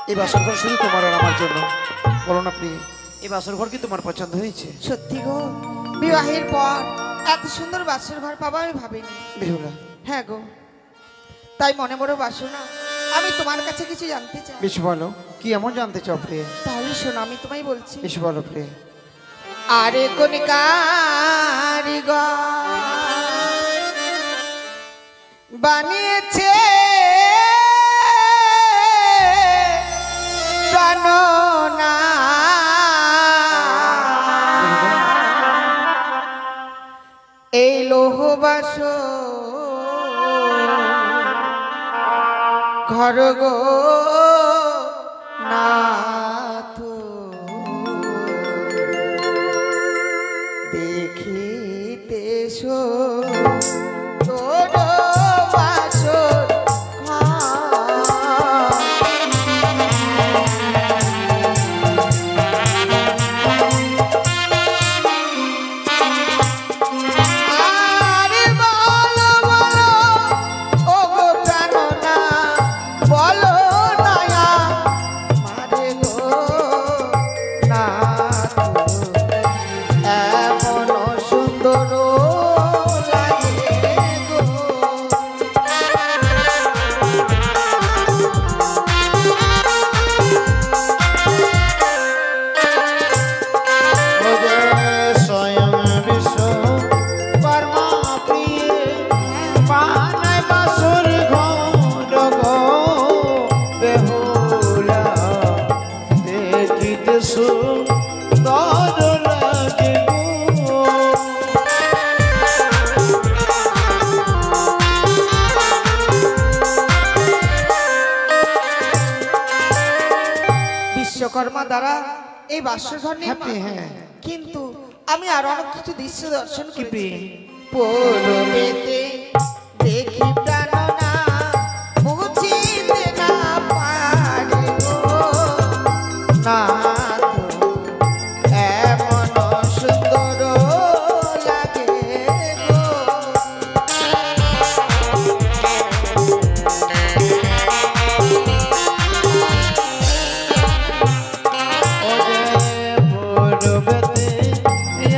এই বাসর ঘর শুধু তোমার আর আমার জন্য, বলো না প্রিয়, এই বাসর ঘর কি তোমার পছন্দ হয়েছে? সত্যি গো, বিবাহের পর এত সুন্দর বাসর ঘর পাবো আমি ভাবিনি। বেহুলা, হ্যাঁ গো, তাই মনে বড় বাসনা, আমি তোমার কাছে কিছু জানতে চাই। বেশ বলো, কি এমন জানতে চাও প্রিয়? তাহলে শোনো, আমি তোমায় বলছি। বেশ বলো প্রিয়। আরে কোন কারিগর বানিয়েছে প্রাণনা, এই লৌহ বাসর ঘর গো নাথ, দেখিতে তোর বাসর বিশ্বকর্মা দ্বারা এই বাসর ঘর নির্মাণ। হ্যাঁ, কিন্তু আমি আরো অনেক কিছু দৃশ্য দর্শন কি করি। প্রিয়? পূর্বেতে দেখি প্রাণনা, বুঝিতে না পারি গো নাথ, এমন সুন্দর লাগে গো।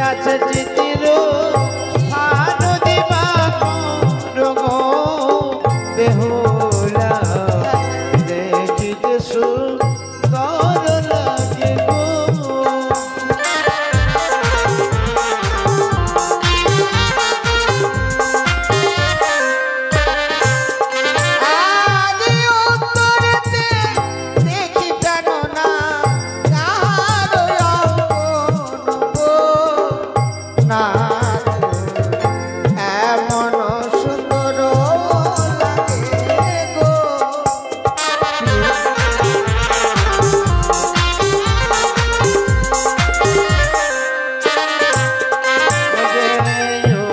আছে চিতির ভানু দিবা রগো বেহুলা, দেখিতে সুন্দর লাগে গো। আদি উত্তরেতে দেখি প্রাণনা, কাহারো অঙ্গন গো নাথ, এমন সুন্দর লাগে গো।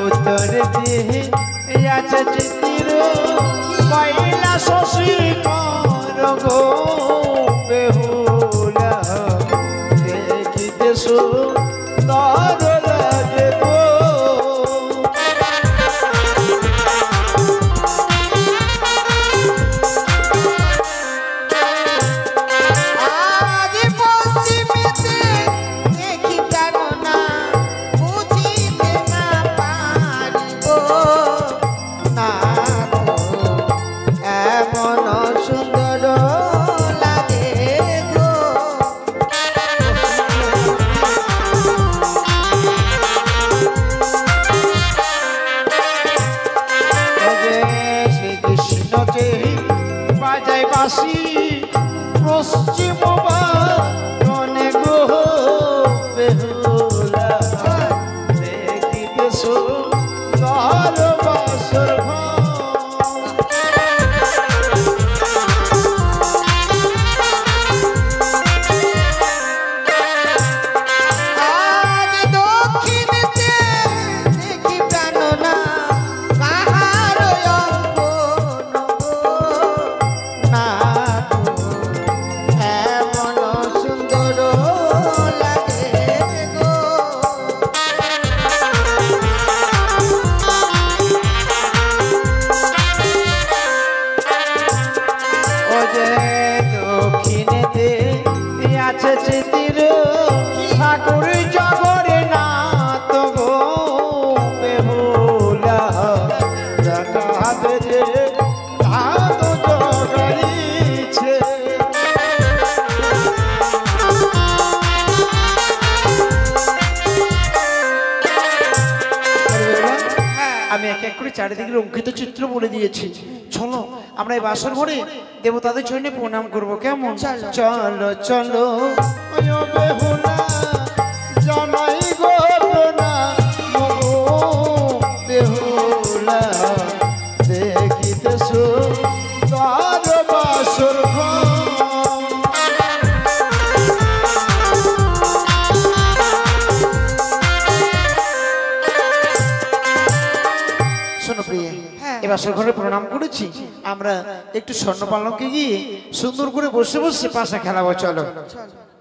উত্তর দিয়ে আছে চিতির কয়লা শশীর কর গো বেহুলা, দেখিতে সুন্দর লাগে গো। আদি পশ্চিমেতে দেখি প্রাণনা, বুঝিতে না পারি গো নাথ, এমন সুন্দর লাগে গো। শ্রীকৃষ্ণ যে বাজাই বাসি পশ্চিম বানে গো বেহুলা, দেখিতে সুন্দর বাসর ঘর। আদি দক্ষিণেতে দেখি প্রাণনা, কাহারো অঙ্গন গো নাথ, চারিদিকে অঙ্কিত চিত্র বলে দিয়েছি। চলো আমরা এই বাসর ঘরে দেবতাদের চরণে প্রণাম করব, কেমন? চলো। চলো চলো ওই বেহুলা জানাই গো প্রণাম বেহুলা দেখিতে সুন্দর বাসর ঘর। শোনো প্রিয়ে, হ্যাঁ। এ বাসর ঘরে প্রণাম করেছি, আমরা একটু স্বর্ণ পালনকে গিয়ে সুন্দর করে বসে বসে পাশা খেলাবো। চলো চলো।